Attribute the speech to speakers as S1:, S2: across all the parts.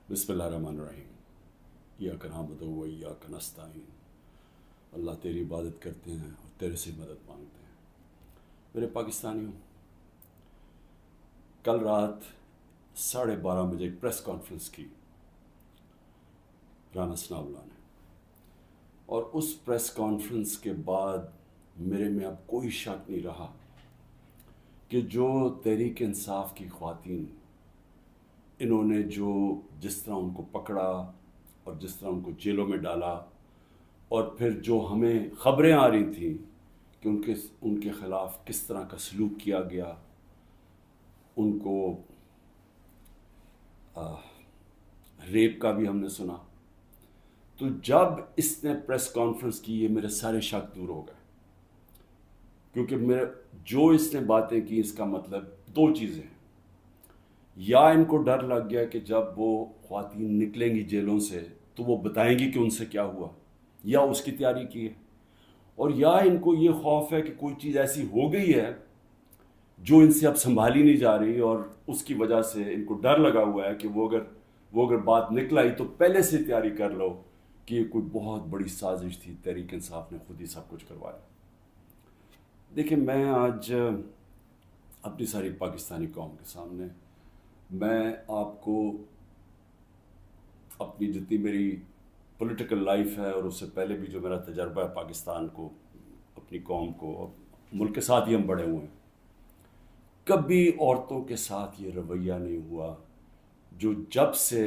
S1: بسم اللہ الرحمن الرحیم۔ ایاک نعبد و ایاک نستعین۔ اللہ تیری عبادت کرتے ہیں اور تیرے سے مدد مانگتے ہیں۔ میرے پاکستانیوں، کل رات 12:30 بجے ایک پریس کانفرنس کی رانا ثناء اللہ نے، اور اس پریس کانفرنس کے بعد میرے میں اب کوئی شک نہیں رہا کہ جو تحریک انصاف کی خواتین، انہوں نے جس طرح ان کو پکڑا اور جس طرح ان کو جیلوں میں ڈالا، اور پھر جو ہمیں خبریں آ رہی تھیں کہ ان کے خلاف کس طرح کا سلوک کیا گیا، ان کو ریپ کا بھی ہم نے سنا، تو جب اس نے پریس کانفرنس کی یہ میرے سارے شک دور ہو گئے، کیونکہ اس نے باتیں کی، اس کا مطلب دو چیزیں ہیں۔ یا ان کو ڈر لگ گیا کہ جب وہ خواتین نکلیں گی جیلوں سے تو وہ بتائیں گی کہ ان سے کیا ہوا، یا اس کی تیاری کی ہے، اور یا ان کو یہ خوف ہے کہ کوئی چیز ایسی ہو گئی ہے جو ان سے اب سنبھالی نہیں جا رہی، اور اس کی وجہ سے ان کو ڈر لگا ہوا ہے کہ وہ اگر بات نکل آئی تو پہلے سے تیاری کر لو کہ یہ کوئی بہت بڑی سازش تھی، تحریک انصاف نے خود ہی سب کچھ کروایا۔ دیکھیں، میں آج اپنی ساری پاکستانی قوم کے سامنے میں آپ کو اپنی جتنی میری پولیٹیکل لائف ہے اور اس سے پہلے بھی جو میرا تجربہ ہے پاکستان کو، اپنی قوم کو اور ملک کے ساتھ ہی ہم بڑے ہوئے ہیں، کبھی عورتوں کے ساتھ یہ رویہ نہیں ہوا جو جب سے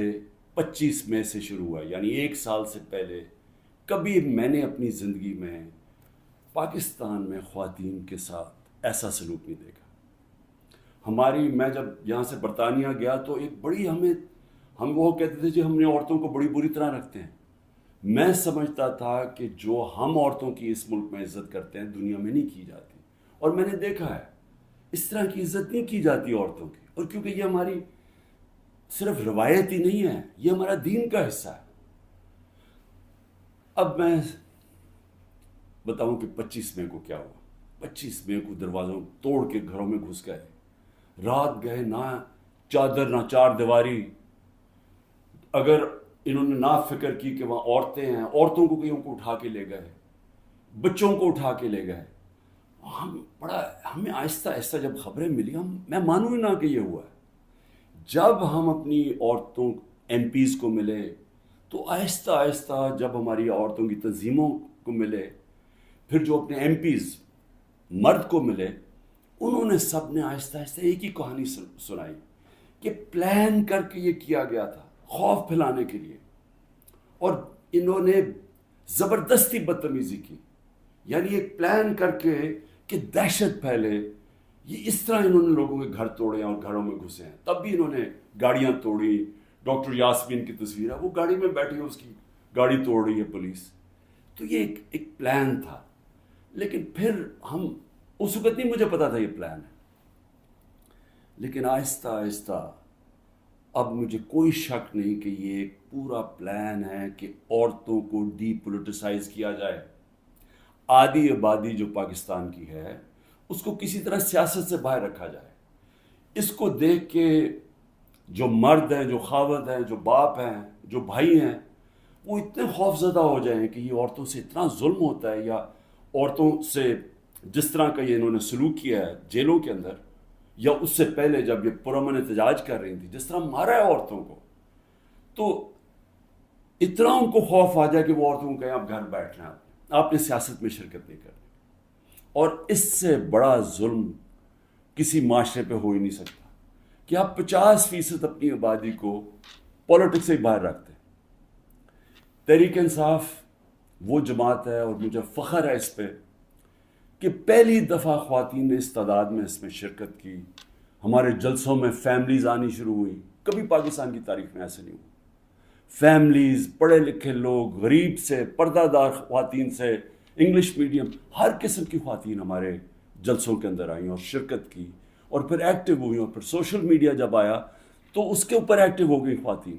S1: 25 مئی سے شروع ہوا، یعنی 1 سال سے پہلے کبھی میں نے اپنی زندگی میں پاکستان میں خواتین کے ساتھ ایسا سلوک نہیں دیکھا۔ میں جب یہاں سے برطانیہ گیا تو ایک بڑی ہم وہ کہتے تھے ہم نے عورتوں کو بڑی بری طرح رکھتے ہیں۔ میں سمجھتا تھا کہ جو ہم عورتوں کی اس ملک میں عزت کرتے ہیں دنیا میں نہیں کی جاتی، اور میں نے دیکھا ہے اس طرح کی عزت نہیں کی جاتی عورتوں کی، اور کیونکہ یہ ہماری صرف روایت ہی نہیں ہے، یہ ہمارا دین کا حصہ ہے۔ اب میں بتاؤں کہ 25 مئی کو کیا ہوا۔ 25 مئی کو دروازوں توڑ کے گھروں میں گھس گئے، رات گئے، نہ چادر نہ چار دیواری۔ اگر انہوں نے نہ فکر کی کہ وہاں عورتیں ہیں، عورتوں کو کہیں کو اٹھا کے لے گئے، بچوں کو اٹھا کے لے گئے۔ ہمیں آہستہ آہستہ جب خبریں ملی، میں مانوں ہی نہ کہ یہ ہوا ہے۔ جب ہم اپنی عورتوں ایم پیز کو ملے تو آہستہ آہستہ جب ہماری عورتوں کی تنظیموں کو ملے، پھر جو اپنے ایم پیز مرد کو ملے، انہوں نے سب نے آہستہ آہستہ ایک ہی کہانی سنائی کہ پلان کر کے یہ کیا گیا تھا خوف پھیلانے کے لیے، اور انہوں نے زبردستی بدتمیزی کی، یعنی ایک پلان کر کے کہ دہشت پھیلے۔ یہ اس طرح انہوں نے لوگوں کے گھر توڑے اور گھروں میں گھسے ہیں۔ تب بھی انہوں نے گاڑیاں توڑی۔ ڈاکٹر یاسمین کی تصویر ہے، وہ گاڑی میں بیٹھی ہے، اس کی گاڑی توڑ رہی ہے پولیس۔ تو یہ ایک پلان تھا، لیکن پھر اس وقت نہیں مجھے پتا تھا یہ پلان ہے، لیکن آہستہ آہستہ اب مجھے کوئی شک نہیں کہ یہ ایک پورا پلان ہے کہ عورتوں کو ڈی پولیٹیسائز کیا جائے۔ آدھی آبادی جو پاکستان کی ہے اس کو کسی طرح سیاست سے باہر رکھا جائے۔ اس کو دیکھ کے جو مرد ہیں، جو خاوند ہیں، جو باپ ہیں، جو بھائی ہیں، وہ اتنے خوف زدہ ہو جائیں کہ یہ عورتوں سے اتنا ظلم ہوتا ہے، یا عورتوں سے جس طرح کا یہ انہوں نے سلوک کیا ہے جیلوں کے اندر، یا اس سے پہلے جب یہ پرامن احتجاج کر رہی تھی جس طرح مارا ہے عورتوں کو، تو اتنا ان کو خوف آ جائے کہ وہ عورتوں کو کہیں آپ گھر بیٹھ رہے ہیں، آپ نے سیاست میں شرکت نہیں کرنی۔ اور اس سے بڑا ظلم کسی معاشرے پہ ہو ہی نہیں سکتا کہ آپ 50% اپنی آبادی کو پولیٹکس سے باہر رکھتے ہیں۔ تحریک انصاف وہ جماعت ہے، اور مجھے فخر ہے اس پہ کہ پہلی دفعہ خواتین نے اس تعداد میں اس میں شرکت کی۔ ہمارے جلسوں میں فیملیز آنی شروع ہوئی، کبھی پاکستان کی تاریخ میں ایسے نہیں ہوا۔ فیملیز، پڑھے لکھے لوگ، غریب سے، پردہ دار خواتین سے، انگلش میڈیم، ہر قسم کی خواتین ہمارے جلسوں کے اندر آئیں اور شرکت کی، اور پھر ایکٹیو ہوئی، اور پھر سوشل میڈیا جب آیا تو اس کے اوپر ایکٹیو ہو گئی خواتین۔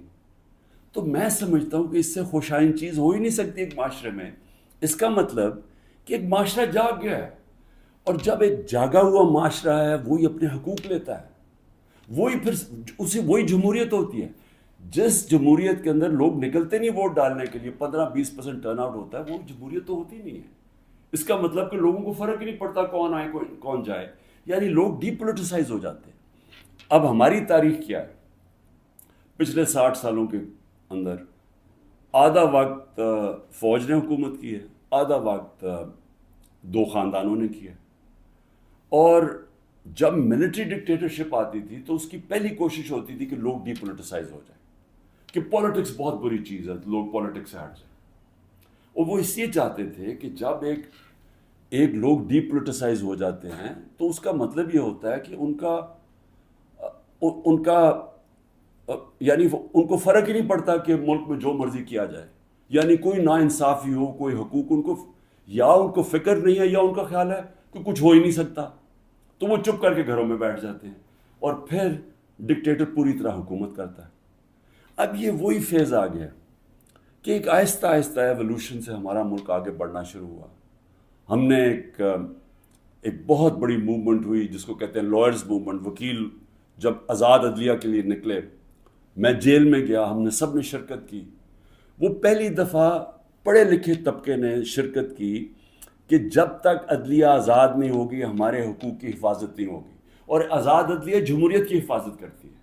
S1: تو میں سمجھتا ہوں کہ اس سے خوشائن چیز ہو ہی نہیں سکتی ایک معاشرے میں۔ اس کا مطلب کہ ایک معاشرہ جاگ گیا ہے، اور جب ایک جاگا ہوا معاشرہ ہے وہی اپنے حقوق لیتا ہے، وہی جمہوریت ہوتی ہے۔ جس جمہوریت کے اندر لوگ نکلتے نہیں ووٹ ڈالنے کے لیے، 15-20% ٹرن آؤٹ ہوتا ہے، وہ جمہوریت تو ہوتی نہیں ہے. اس کا مطلب کہ لوگوں کو فرق ہی نہیں پڑتا کون آئے کون جائے، یعنی لوگ ڈی پولیٹیسائز ہو جاتے ہیں. اب ہماری تاریخ کیا ہے؟ پچھلے 60 سالوں کے اندر آدھا وقت فوج نے حکومت کی ہے، آدھا وقت دو خاندانوں نے کیا. اور جب ملٹری ڈکٹیٹرشپ آتی تھی تو اس کی پہلی کوشش ہوتی تھی کہ لوگ ڈی پولیٹیسائز ہو جائیں، کہ پالیٹکس بہت بری چیز ہے، لوگ پالیٹکس سے ہٹ جائیں. اور وہ اس لیے چاہتے تھے کہ جب ایک لوگ ڈی پولیٹیسائز ہو جاتے ہیں تو اس کا مطلب یہ ہوتا ہے کہ ان کا یعنی ان کو فرق ہی نہیں پڑتا کہ ملک میں جو مرضی کیا جائے، یعنی کوئی نا انصافی ہو، کوئی حقوق ان کو فکر نہیں ہے، یا ان کا خیال ہے کہ کچھ ہو ہی نہیں سکتا، تو وہ چپ کر کے گھروں میں بیٹھ جاتے ہیں اور پھر ڈکٹیٹر پوری طرح حکومت کرتا ہے. اب یہ وہی فیز آ گیا کہ ایک آہستہ آہستہ ایوولوشن سے ہمارا ملک آگے بڑھنا شروع ہوا. ہم نے ایک بہت بڑی موومنٹ ہوئی جس کو کہتے ہیں لائرز موومنٹ. وکیل جب آزاد عدلیہ کے لیے نکلے، میں جیل میں گیا، ہم نے سب نے شرکت کی. وہ پہلی دفعہ پڑھے لکھے طبقے نے شرکت کی کہ جب تک عدلیہ آزاد نہیں ہوگی ہمارے حقوق کی حفاظت نہیں ہوگی، اور آزاد عدلیہ جمہوریت کی حفاظت کرتی ہے.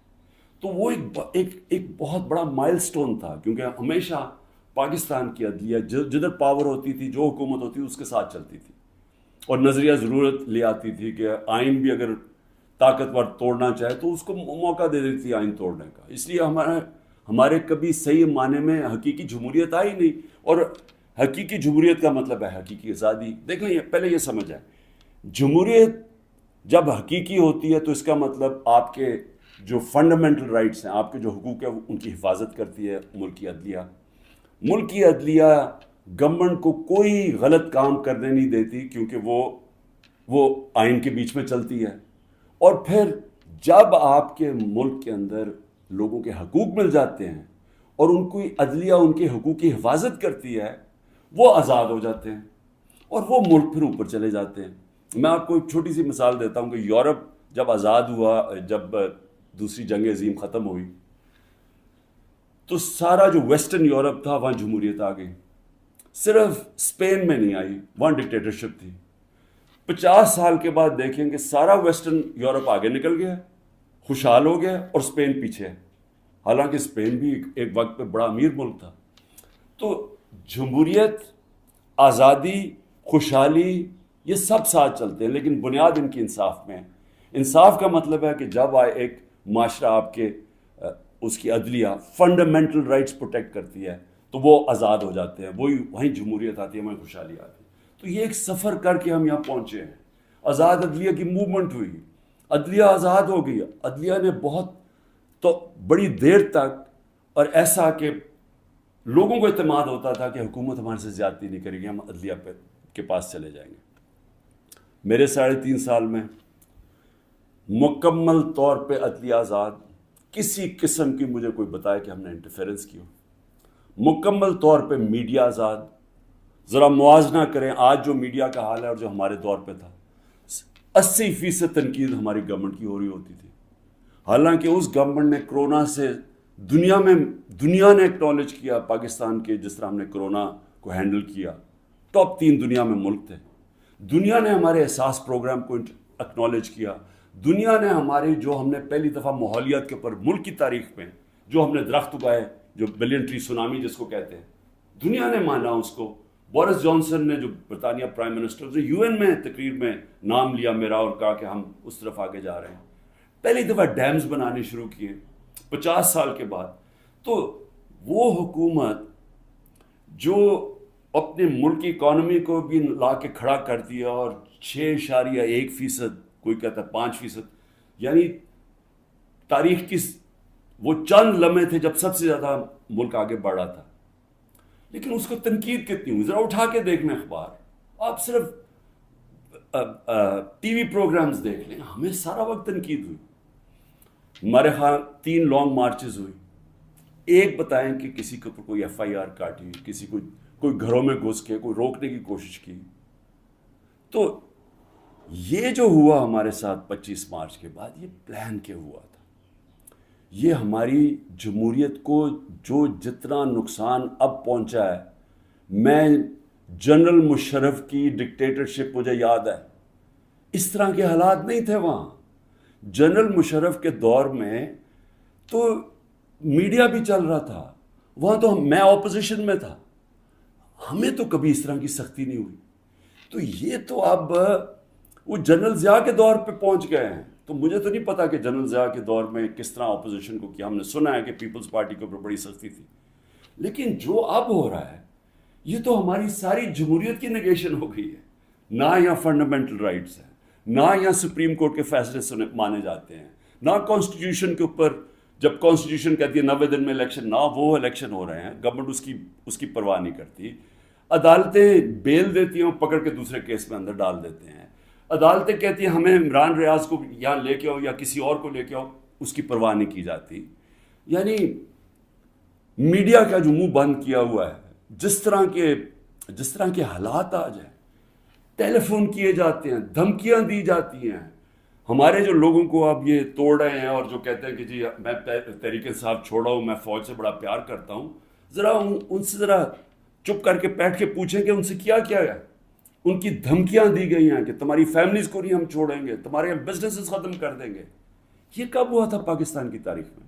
S1: تو وہ ایک بہت بڑا مائل سٹون تھا، کیونکہ ہمیشہ پاکستان کی عدلیہ جدھر پاور ہوتی تھی، جو حکومت ہوتی تھی اس کے ساتھ چلتی تھی، اور نظریہ ضرورت لے آتی تھی کہ آئین بھی اگر طاقتور توڑنا چاہے تو اس کو موقع دے دیتی تھی آئین توڑنے کا. اس لیے ہمارے کبھی صحیح معنی میں حقیقی جمہوریت آئی نہیں. اور حقیقی جمہوریت کا مطلب ہے حقیقی آزادی. دیکھ لیں، پہلے یہ سمجھ آئے، جمہوریت جب حقیقی ہوتی ہے تو اس کا مطلب آپ کے جو فنڈامنٹل رائٹس ہیں، آپ کے جو حقوق ہیں، ان کی حفاظت کرتی ہے ملکی عدلیہ. ملکی عدلیہ گورنمنٹ کو کوئی غلط کام کرنے نہیں دیتی، کیونکہ وہ آئین کے بیچ میں چلتی ہے. اور پھر جب آپ کے ملک کے اندر لوگوں کے حقوق مل جاتے ہیں اور ان کی عدلیہ ان کے حقوق کی حفاظت کرتی ہے، وہ آزاد ہو جاتے ہیں اور وہ ملک پھر اوپر چلے جاتے ہیں. میں آپ کو ایک چھوٹی سی مثال دیتا ہوں کہ یورپ جب آزاد ہوا، جب دوسری جنگ عظیم ختم ہوئی، تو سارا جو ویسٹرن یورپ تھا وہاں جمہوریت آ گئی. صرف اسپین میں نہیں آئی، وہاں ڈکٹیٹرشپ تھی. 50 سال کے بعد دیکھیں کہ سارا ویسٹرن یورپ آگے نکل گیا، خوشحال ہو گیا، اور اسپین پیچھے ہے. حالانکہ اسپین بھی ایک وقت پہ بڑا امیر ملک تھا. تو جمہوریت، آزادی، خوشحالی، یہ سب ساتھ چلتے ہیں، لیکن بنیاد ان کی انصاف میں ہے. انصاف کا مطلب ہے کہ جب ایک معاشرہ آپ کے اس کی عدلیہ فنڈامنٹل رائٹس پروٹیکٹ کرتی ہے تو وہ آزاد ہو جاتے ہیں، وہیں جمہوریت آتی ہے، وہیں خوشحالی آتی ہے. تو یہ ایک سفر کر کے ہم یہاں پہنچے ہیں. آزاد عدلیہ کی موومنٹ ہوئی، عدلیہ آزاد ہو گئی. عدلیہ نے بہت تو بڑی دیر تک، اور ایسا کہ لوگوں کو اعتماد ہوتا تھا کہ حکومت ہمارے سے زیادتی نہیں کرے گی، ہم عدلیہ کے پاس چلے جائیں گے. میرے 3.5 سال میں مکمل طور پہ عدلیہ آزاد، کسی قسم کی مجھے کوئی بتائے کہ ہم نے انٹرفیرنس کی ہو. مکمل طور پہ میڈیا آزاد. ذرا موازنہ کریں آج جو میڈیا کا حال ہے اور جو ہمارے دور پہ تھا. 80% تنقید ہماری گورنمنٹ کی ہو رہی ہوتی تھی، حالانکہ اس گورنمنٹ نے کرونا سے دنیا نے ایکنالج کیا پاکستان کے، جس طرح ہم نے کرونا کو ہینڈل کیا. ٹاپ 3 دنیا میں ملک تھے. دنیا نے ہمارے احساس پروگرام کو ایکنالج کیا. دنیا نے ہماری جو ہم نے پہلی دفعہ ماحولیات کے اوپر ملک کی تاریخ میں جو ہم نے درخت اگائے، جو بلین ٹری سونامی جس کو کہتے ہیں، دنیا نے مانا اس کو. بورس جانسن نے، جو برطانیہ پرائم منسٹر، نے یو این میں تقریر میں نام لیا میرا اور کہا کہ ہم اس طرف آگے جا رہے ہیں. پہلی دفعہ ڈیمز بنانے شروع کیے 50 سال کے بعد. تو وہ حکومت جو اپنے ملک کی اکانومی کو بھی لا کے کھڑا کر دیا، اور 6.1%، کوئی کہتا ہے 5%، یعنی تاریخ کی وہ چند لمحے تھے جب سب سے زیادہ ملک آگے بڑھا تھا. لیکن اس کو تنقید کتنی ہوئی؟ ذرا اٹھا کے دیکھ لیں اخبار، آپ صرف ٹی وی پروگرامز دیکھ لیں، ہمیں سارا وقت تنقید ہوئی. ہمارے ہاں 3 لانگ مارچز ہوئی. ایک بتائیں کہ کسی کے اوپر کوئی FIR کاٹی، کسی کو کوئی گھروں میں گھس کے کوئی روکنے کی کوشش کی. تو یہ جو ہوا ہمارے ساتھ 25 مارچ کے بعد، یہ پلان کے ہوا تھا. یہ ہماری جمہوریت کو جو جتنا نقصان اب پہنچا ہے، میں جنرل مشرف کی ڈکٹیٹرشپ مجھے یاد ہے، اس طرح کے حالات نہیں تھے وہاں. جنرل مشرف کے دور میں تو میڈیا بھی چل رہا تھا، وہاں تو میں اپوزیشن میں تھا، ہمیں تو کبھی اس طرح کی سختی نہیں ہوئی. تو یہ تو اب وہ جنرل ضیاء کے دور پہ پہنچ گئے ہیں. تو مجھے تو نہیں پتا کہ جنرل ضیاء کے دور میں کس طرح اپوزیشن کو کیا. ہم نے سنا ہے کہ پیپلز پارٹی کے اوپر بڑی سختی تھی، لیکن جو اب ہو رہا ہے یہ تو ہماری ساری جمہوریت کی نگیشن ہو گئی ہے. نہ یہاں فنڈامنٹل رائٹس ہیں، نہ یہاں سپریم کورٹ کے فیصلے مانے جاتے ہیں، نہ کانسٹیٹیوشن کے اوپر جب کانسٹیٹیوشن کہتی ہے 90 دن میں الیکشن، نہ وہ الیکشن ہو رہے ہیں. گورنمنٹ اس کی پرواہ نہیں کرتی. عدالتیں بیل دیتی ہیں، پکڑ کے دوسرے کیس میں اندر ڈال دیتے ہیں. عدالتیں کہتی ہیں ہمیں عمران ریاض کو یہاں لے کے آؤ یا کسی اور کو لے کے آؤ، اس کی پرواہ نہیں کی جاتی. یعنی میڈیا کا جو منہ بند کیا ہوا ہے، جس طرح کے حالات آ جائیں، ٹیلی فون کیے جاتے ہیں، دھمکیاں دی جاتی ہیں. ہمارے جو لوگوں کو اب یہ توڑ رہے ہیں اور جو کہتے ہیں کہ جی میں تحریک انصاف چھوڑا ہوں، میں فوج سے بڑا پیار کرتا ہوں، ذرا ان سے ذرا چپ کر کے بیٹھ کے پوچھیں کہ ان سے کیا کیا ہے. ان کی دھمکیاں دی گئی ہیں کہ تمہاری فیملیز کو نہیں ہم چھوڑیں گے، تمہارے بزنسز ختم کر دیں گے. یہ کب ہوا تھا پاکستان کی تاریخ میں؟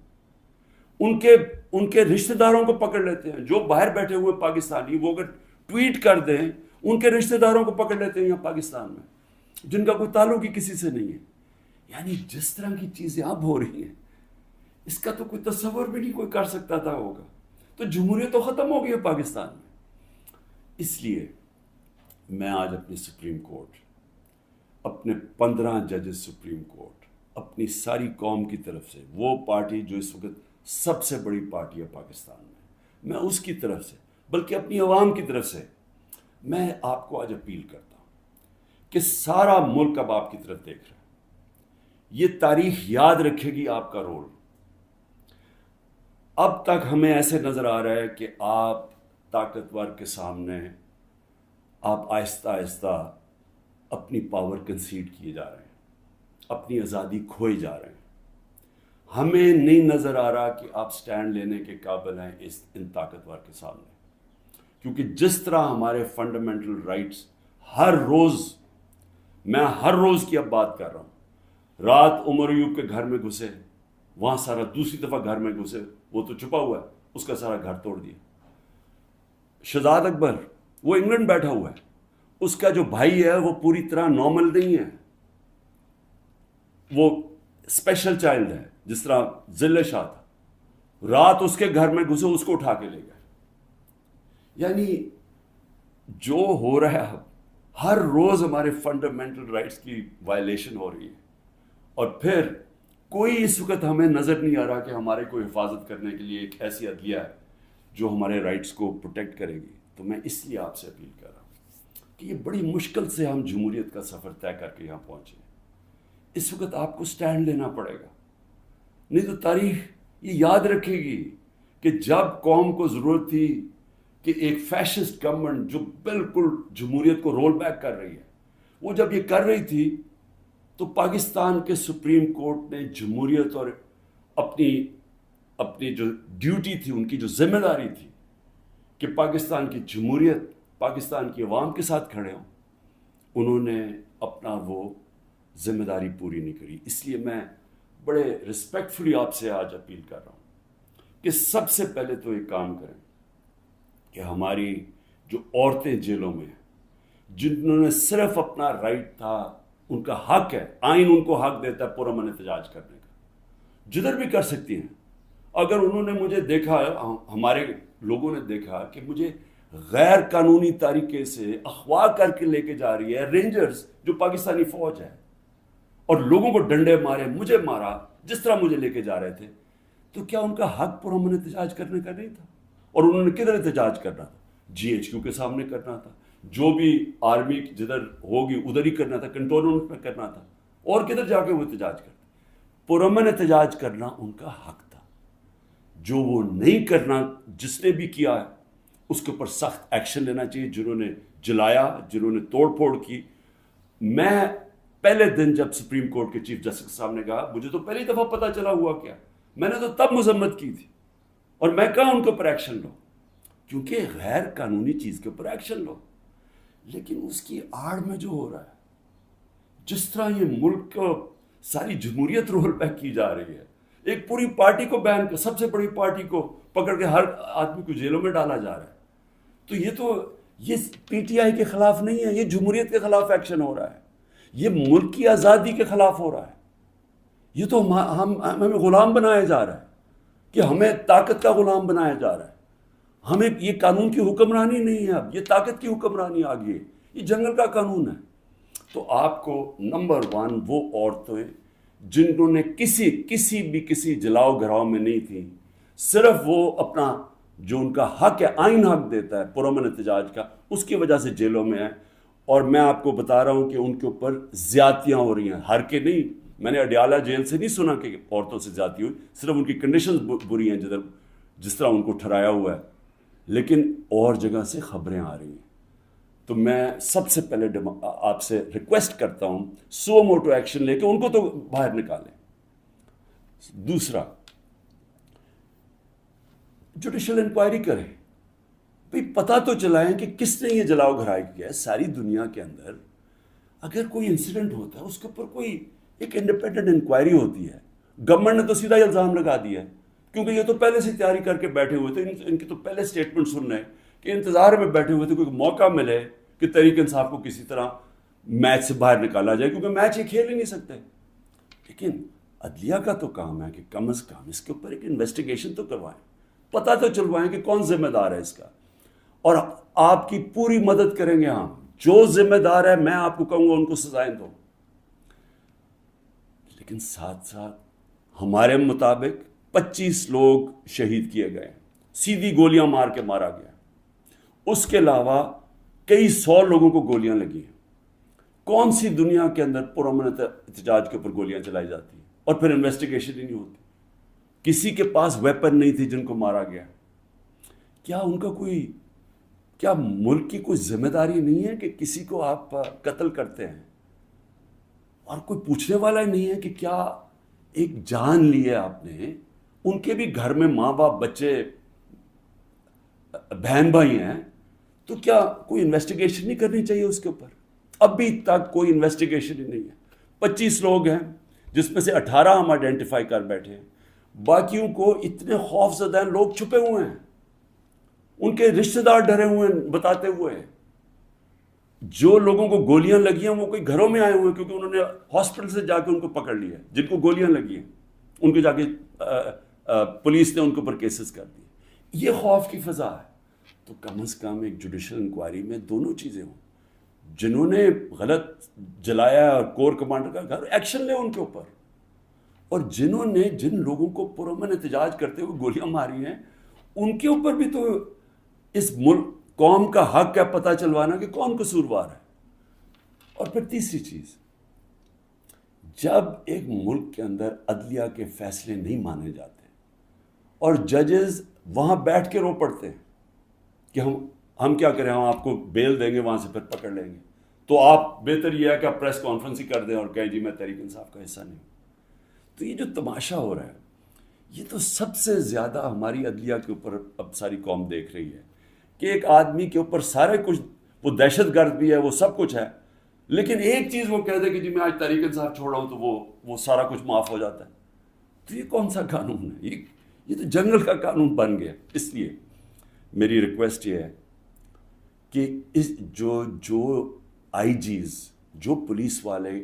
S1: ان کے رشتہ داروں کو پکڑ لیتے ہیں، جو باہر بیٹھے ہوئے پاکستانی، وہ اگر ٹویٹ کر دیں ان کے رشتہ داروں کو پکڑ لیتے ہیں یہاں پاکستان میں، جن کا کوئی تعلق ہی کسی سے نہیں ہے. یعنی جس طرح کی چیزیں اب ہو رہی ہیں اس کا تو کوئی تصور بھی نہیں کوئی کر سکتا تھا ہوگا. تو جمہوریت تو ختم ہو گئی ہے پاکستان میں. اس لیے میں آج اپنی سپریم کورٹ، اپنے 15 ججز سپریم کورٹ، اپنی ساری قوم کی طرف سے، وہ پارٹی جو اس وقت سب سے بڑی پارٹی ہے پاکستان میں اس کی طرف سے، بلکہ اپنی عوام کی طرف سے میں آپ کو آج اپیل کرتا ہوں کہ سارا ملک اب آپ کی طرف دیکھ رہا ہے. یہ تاریخ یاد رکھے گی آپ کا رول. اب تک ہمیں ایسے نظر آ رہا ہے کہ آپ طاقتور کے سامنے آپ آہستہ آہستہ اپنی پاور کنسیڈ کیے جا رہے ہیں، اپنی آزادی کھوئے جا رہے ہیں. ہمیں نہیں نظر آ رہا کہ آپ سٹینڈ لینے کے قابل ہیں ان طاقتور کے سامنے. کیونکہ جس طرح ہمارے فنڈامنٹل رائٹس میں ہر روز کی اب بات کر رہا ہوں، رات عمر ایوب کے گھر میں گھسے، وہاں سارا دوسری دفعہ گھر میں گھسے، وہ تو چھپا ہوا ہے، اس کا سارا گھر توڑ دیا. شہزاد اکبر وہ انگلینڈ بیٹھا ہوا ہے، اس کا جو بھائی ہے وہ پوری طرح نارمل نہیں ہے، وہ اسپیشل چائلڈ ہے، جس طرح ذل شاہ تھا. رات اس کے گھر میں گھسے، اس کو اٹھا کے لے گئے. یعنی جو ہو رہا ہے ہر روز ہمارے فنڈامنٹل رائٹس کی وائلیشن ہو رہی ہے، اور پھر کوئی اس وقت ہمیں نظر نہیں آ رہا کہ ہمارے کو حفاظت کرنے کے لیے ایک ایسی عدلیہ ہے جو ہمارے رائٹس کو پروٹیکٹ کرے گی. تو میں اس لیے آپ سے اپیل کر رہا ہوں کہ یہ بڑی مشکل سے ہم جمہوریت کا سفر طے کر کے یہاں پہنچے. اس وقت آپ کو سٹینڈ لینا پڑے گا، نہیں تو تاریخ یہ یاد رکھے گی کہ جب قوم کو ضرورت تھی کہ ایک فیشسٹ گورنمنٹ جو بالکل جمہوریت کو رول بیک کر رہی ہے، وہ جب یہ کر رہی تھی تو پاکستان کے سپریم کورٹ نے جمہوریت اور اپنی جو ڈیوٹی تھی، ان کی جو ذمہ داری تھی کہ پاکستان کی جمہوریت پاکستان کی عوام کے ساتھ کھڑے ہوں، انہوں نے اپنا وہ ذمہ داری پوری نہیں کری. اس لیے میں بڑے رسپیکٹفلی آپ سے آج اپیل کر رہا ہوں کہ سب سے پہلے تو ایک کام کریں کہ ہماری جو عورتیں جیلوں میں ہیں، جنہوں نے صرف اپنا رائٹ تھا، ان کا حق ہے، آئین ان کو حق دیتا ہے پرامن احتجاج کرنے کا، جدھر بھی کر سکتی ہیں. اگر انہوں نے مجھے دیکھا، ہمارے لوگوں نے دیکھا کہ مجھے غیر قانونی طریقے سے اغوا کر کے لے کے جا رہی ہے رینجرز جو پاکستانی فوج ہے، اور لوگوں کو ڈنڈے مارے، مجھے مارا، جس طرح مجھے لے کے جا رہے تھے، تو کیا ان کا حق پرامن احتجاج کرنے کا نہیں تھا؟ اور انہوں نے کدھر احتجاج کرنا تھا؟ GHQ کے سامنے کرنا تھا، جو بھی آرمی جدھر ہوگی ادھر ہی کرنا تھا، کنٹونمنٹ میں کرنا تھا، اور کدھر جا کے وہ احتجاج کرتے. پرامن احتجاج کرنا ان کا حق تھا. جو وہ نہیں کرنا، جس نے بھی کیا ہے اس کے اوپر سخت ایکشن لینا چاہیے. جنہوں نے جلایا، جنہوں نے توڑ پھوڑ کی. میں پہلے دن جب سپریم کورٹ کے چیف جسٹس صاحب نے کہا، مجھے تو پہلی دفعہ پتہ چلا ہوا کیا، میں نے تو تب مذمت کی تھی، اور میں کہا ان کے اوپر ایکشن لو، کیونکہ غیر قانونی چیز کے اوپر ایکشن لو. لیکن اس کی آڑ میں جو ہو رہا ہے، جس طرح یہ ملک کو ساری جمہوریت رول بیک کی جا رہی ہے، ایک پوری پارٹی کو بین کر، سب سے بڑی پارٹی کو پکڑ کے ہر آدمی کو جیلوں میں ڈالا جا رہا ہے، تو یہ پی ٹی آئی کے خلاف نہیں ہے، یہ جمہوریت کے خلاف ایکشن ہو رہا ہے، یہ ملک کی آزادی کے خلاف ہو رہا ہے. یہ تو ہمیں غلام بنایا جا رہا ہے، کہ ہمیں طاقت کا غلام بنایا جا رہا ہے. ہمیں یہ قانون کی حکمرانی نہیں ہے، اب یہ طاقت کی حکمرانی آ گئی ہے، یہ جنگل کا قانون ہے. تو آپ کو نمبر 1 وہ عورتیں جنہوں نے کسی جلاؤ گھراؤ میں نہیں تھیں، صرف وہ اپنا جو ان کا حق ہے، آئین حق دیتا ہے پرامن احتجاج کا، اس کی وجہ سے جیلوں میں ہیں. اور میں آپ کو بتا رہا ہوں کہ ان کے اوپر زیادتیاں ہو رہی ہیں، ہر کے نہیں. میں نے اڈیالہ جیل سے نہیں سنا کہ عورتوں سے زیادتی ہوئی، صرف ان کی کنڈیشنز بری ہیں جس طرح ان کو ٹھہرایا ہوا ہے، لیکن اور جگہ سے خبریں آ رہی ہیں. تو میں سب سے پہلے آپ سے ریکویسٹ کرتا ہوں، سو موٹو ایکشن لے کے ان کو تو باہر نکالیں. دوسرا، جوڈیشل انکوائری کریں، بھئی پتہ تو چلائیں کہ کس نے یہ جلاؤ گھرائی کیا ہے. ساری دنیا کے اندر اگر کوئی انسیڈنٹ ہوتا ہے، اس کے اوپر کوئی ایک انڈیپینڈنٹ انکوائری ہوتی ہے. گورنمنٹ نے تو سیدھا الزام لگا دیا ہے، کیونکہ یہ تو پہلے سے تیاری کر کے بیٹھے ہوئے تھے. ان کی تو پہلے سٹیٹمنٹ سن رہے ہیں کہ انتظار میں بیٹھے ہوئے تھے کوئی موقع ملے کہ تحریک انصاف کو کسی طرح میچ سے باہر نکالا جائے، کیونکہ میچ یہ کھیل ہی نہیں سکتے. لیکن عدلیہ کا تو کام ہے کہ کم از کم اس کے اوپر ایک انویسٹیگیشن تو کروائیں، پتہ تو چلوائیں کہ کون ذمہ دار ہے اس کا. اور آپ کی پوری مدد کریں گے ہم، جو ذمہ دار ہے میں آپ کو کہوں گا ان کو سزائیں دو. لیکن ساتھ ساتھ ہمارے مطابق 25 لوگ شہید کیے گئے، سیدھی گولیاں مار کے مارا گیا. اس کے علاوہ کئی 100 لوگوں کو گولیاں لگی ہیں. کون سی دنیا کے اندر پرامن احتجاج کے اوپر گولیاں چلائی جاتی ہیں اور پھر انویسٹیگیشن ہی نہیں ہوتی؟ کسی کے پاس ویپن نہیں تھی جن کو مارا گیا. کیا ملک کی کوئی ذمہ داری نہیں ہے کہ کسی کو آپ قتل کرتے ہیں اور کوئی پوچھنے والا ہی نہیں ہے کہ کیا ایک جان لی ہے آپ نے؟ ان کے بھی گھر میں ماں باپ، بچے، بہن بھائی ہیں، تو کیا کوئی انویسٹیگیشن نہیں کرنی چاہیے اس کے اوپر؟ ابھی تک کوئی انویسٹیگیشن ہی نہیں ہے. 25 لوگ ہیں جس میں سے 18 ہم آئیڈینٹیفائی کر بیٹھے ہیں، باقیوں کو اتنے خوف زدہ ہیں، لوگ چھپے ہوئے ہیں، ان کے رشتہ دار ڈرے ہوئے ہیں بتاتے ہوئے. جو لوگوں کو گولیاں لگی ہیں وہ کوئی گھروں میں آئے ہوئے ہیں، کیونکہ انہوں نے ہاسپٹل سے جا کے ان کو پکڑ لیا ہے. جن کو گولیاں لگی ہیں ان کو جا کے پولیس نے ان کے اوپر کیسز کر دیے. یہ خوف کی فضا ہے. تو کم از کم ایک جوڈیشل انکوائری میں دونوں چیزیں ہوں. جنہوں نے غلط جلایا اور کور کمانڈر کا گھر، ایکشن لے ان کے اوپر. اور جن لوگوں کو پرامن احتجاج کرتے ہوئے گولیاں ماری ہیں، ان کے اوپر بھی تو اس ملک قوم کا حق ہے پتہ چلوانا کہ کون قصوروار ہے. اور پھر تیسری چیز، جب ایک ملک کے اندر عدلیہ کے فیصلے نہیں مانے جاتے اور ججز وہاں بیٹھ کے رو پڑتے ہیں کہ ہم کیا کریں، ہم آپ کو بیل دیں گے، وہاں سے پھر پکڑ لیں گے، تو آپ بہتر یہ ہے کہ آپ پریس کانفرنس ہی کر دیں اور کہیں جی میں تحریک انصاف کا حصہ نہیں ہوں. تو یہ جو تماشا ہو رہا ہے، یہ تو سب سے زیادہ ہماری عدلیہ کے اوپر اب ساری قوم دیکھ رہی ہے کہ ایک آدمی کے اوپر سارے کچھ، وہ دہشت گرد بھی ہے، وہ سب کچھ ہے، لیکن ایک چیز وہ کہہ دے کہ جی میں آج تحریک انصاف چھوڑ رہا ہوں تو وہ سارا کچھ معاف ہو جاتا ہے. تو یہ کون سا قانون ہے؟ یہ تو جنگل کا قانون بن گیا. اس لیے میری ریکویسٹ یہ ہے کہ جو آئی جیز، جو پولیس والے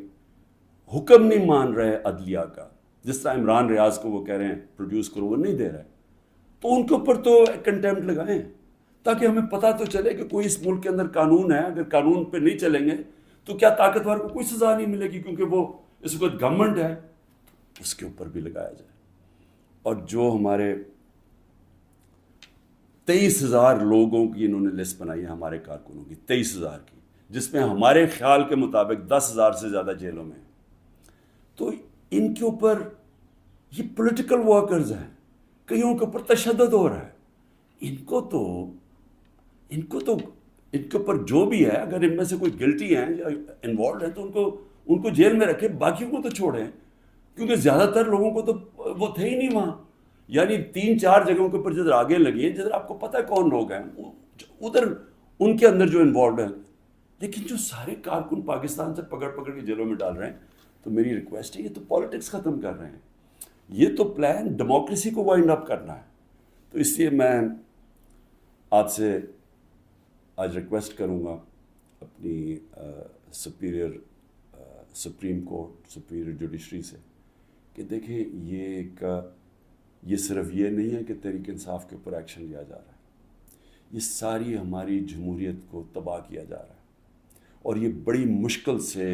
S1: حکم نہیں مان رہے عدلیہ کا، جس طرح عمران ریاض کو وہ کہہ رہے ہیں پروڈیوس کرو، وہ نہیں دے رہے، تو ان کے اوپر تو کنٹیمپٹ لگائیں تاکہ ہمیں پتہ تو چلے کہ کوئی اس ملک کے اندر قانون ہے. اگر قانون پہ نہیں چلیں گے تو کیا طاقتور کو کوئی سزا نہیں ملے گی، کیونکہ وہ اس وقت گورنمنٹ ہے. اس کے اوپر بھی لگایا جائے. اور جو ہمارے 23,000 لوگوں کی انہوں نے لسٹ بنائی ہے ہمارے کارکنوں کی، 23,000 کی، جس میں ہمارے خیال کے مطابق 10,000 سے زیادہ جیلوں میں ہیں. تو ان کے اوپر یہ پولیٹیکل ورکرز ہیں، کئیوں کے اوپر تشدد ہو رہا ہے. ان کے اوپر جو بھی ہے، اگر ان میں سے کوئی گلٹی ہیں یا انوالوڈ ہیں تو ان کو جیل میں رکھیں، باقیوں کو تو چھوڑیں. کیونکہ زیادہ تر لوگوں کو تو وہ تھے ہی نہیں وہاں. یعنی 3-4 جگہوں کے اوپر جدھر آگے لگی ہیں، جدھر آپ کو پتہ ہے کون لوگ ہیں ادھر ان کے اندر جو انوالوڈ ہیں. لیکن جو سارے کارکن پاکستان سے پکڑ کے جیلوں میں ڈال رہے ہیں، تو میری ریکویسٹ ہے یہ تو پالیٹکس ختم کر رہے ہیں، یہ تو پلان ڈیموکریسی کو وائنڈ اپ کرنا ہے. تو اس لیے میں آپ سے آج ریکویسٹ کروں گا اپنی سپریم کورٹ، سپیریئر جوڈیشری سے، کہ دیکھیں یہ صرف یہ نہیں ہے کہ تحریک انصاف کے اوپر ایکشن لیا جا رہا ہے، یہ ساری ہماری جمہوریت کو تباہ کیا جا رہا ہے. اور یہ بڑی مشکل سے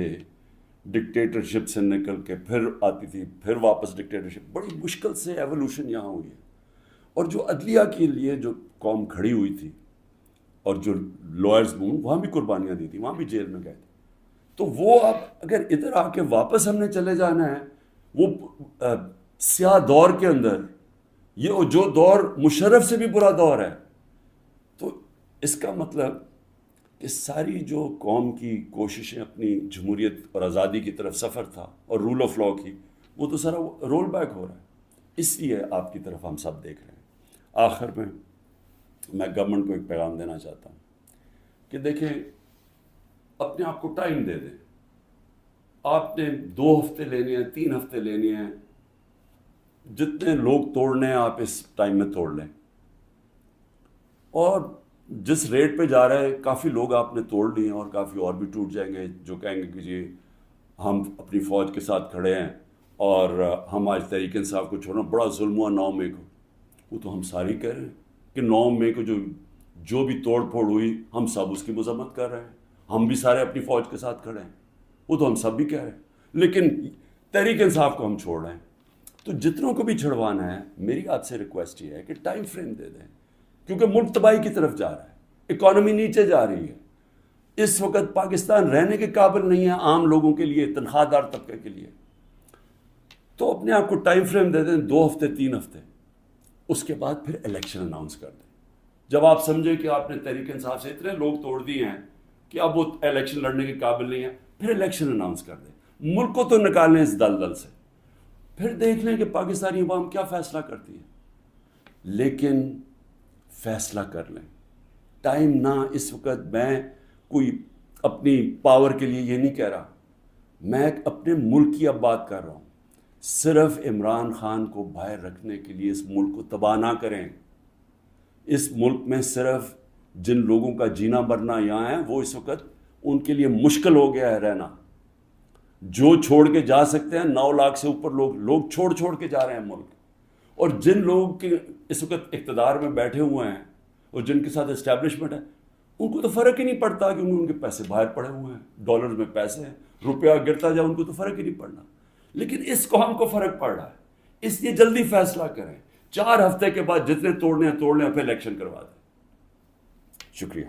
S1: ڈکٹیٹرشپ سے نکل کے پھر آتی تھی، پھر واپس ڈکٹیٹرشپ، بڑی مشکل سے ایولیوشن یہاں ہوئی ہے. اور جو عدلیہ کے لیے جو قوم کھڑی ہوئی تھی اور جو لائرز وہاں بھی قربانیاں دی تھی، وہاں بھی جیل میں گئے تھے. تو وہ اب اگر ادھر آ کے واپس ہم نے چلے جانا ہے وہ سیاہ دور کے اندر، یہ جو دور مشرف سے بھی برا دور ہے، تو اس کا مطلب کہ ساری جو قوم کی کوششیں اپنی جمہوریت اور آزادی کی طرف سفر تھا اور رول آف لاء کی، وہ تو سارا رول بیک ہو رہا ہے. اس لیے آپ کی طرف ہم سب دیکھ رہے ہیں. آخر میں گورنمنٹ کو ایک پیغام دینا چاہتا ہوں کہ دیکھیں، اپنے آپ کو ٹائم دے دیں. آپ نے 2 ہفتے لینے ہیں، 3 ہفتے لینے ہیں، جتنے لوگ توڑنے ہیں آپ اس ٹائم میں توڑ لیں. اور جس ریٹ پہ جا رہا ہے کافی لوگ آپ نے توڑ لیے ہیں، اور کافی اور بھی ٹوٹ جائیں گے جو کہیں گے کہ جی ہم اپنی فوج کے ساتھ کھڑے ہیں اور ہم آج تحریک انصاف کو چھوڑنا، بڑا ظلم ہوا 9 مئی کو. وہ تو ہم ساری کہہ رہے ہیں کہ 9 مئی کو جو بھی توڑ پھوڑ ہوئی، ہم سب اس کی مذمت کر رہے ہیں، ہم بھی سارے اپنی فوج کے ساتھ کھڑے ہیں. وہ تو ہم سب بھی کہہ رہے ہیں، لیکن تحریک انصاف کو ہم چھوڑ رہے ہیں. تو جتنوں کو بھی چھڑوانا ہے، میری آپ سے ریکویسٹ یہ ہے کہ ٹائم فریم دے دیں، کیونکہ ملک تباہی کی طرف جا رہا ہے، اکانومی نیچے جا رہی ہے. اس وقت پاکستان رہنے کے قابل نہیں ہے عام لوگوں کے لیے، تنخواہ دار طبقے کے لیے. تو اپنے آپ کو ٹائم فریم دے دیں، 2 ہفتے 3 ہفتے، اس کے بعد پھر الیکشن اناؤنس کر دیں. جب آپ سمجھیں کہ آپ نے تحریک انصاف سے اتنے لوگ توڑ دیے ہیں کہ اب وہ الیکشن لڑنے کے قابل نہیں ہے، پھر الیکشن اناؤنس کر دیں. ملک کو تو نکالیں اس دلدل سے، پھر دیکھ لیں کہ پاکستانی عوام کیا فیصلہ کرتی ہے. لیکن فیصلہ کر لیں، ٹائم نہ اس وقت. میں کوئی اپنی پاور کے لیے یہ نہیں کہہ رہا، میں اپنے ملک کی اب بات کر رہا ہوں. صرف عمران خان کو باہر رکھنے کے لیے اس ملک کو تباہ نہ کریں. اس ملک میں صرف جن لوگوں کا جینا مرنا یہاں ہے، وہ اس وقت ان کے لیے مشکل ہو گیا ہے رہنا. جو چھوڑ کے جا سکتے ہیں، 9 لاکھ سے اوپر لوگ چھوڑ کے جا رہے ہیں ملک. اور جن لوگ کے اس وقت اقتدار میں بیٹھے ہوئے ہیں اور جن کے ساتھ اسٹیبلشمنٹ ہے، ان کو تو فرق ہی نہیں پڑتا کہ ان کے پیسے باہر پڑے ہوئے ہیں، ڈالرز میں پیسے ہیں، روپیہ گرتا جائے ان کو تو فرق ہی نہیں پڑنا. لیکن اس قوم کو فرق پڑ رہا ہے. اس لیے جلدی فیصلہ کریں، 4 ہفتے کے بعد جتنے توڑنے ہیں توڑ لیں، پھر الیکشن کروا دیں. شکریہ.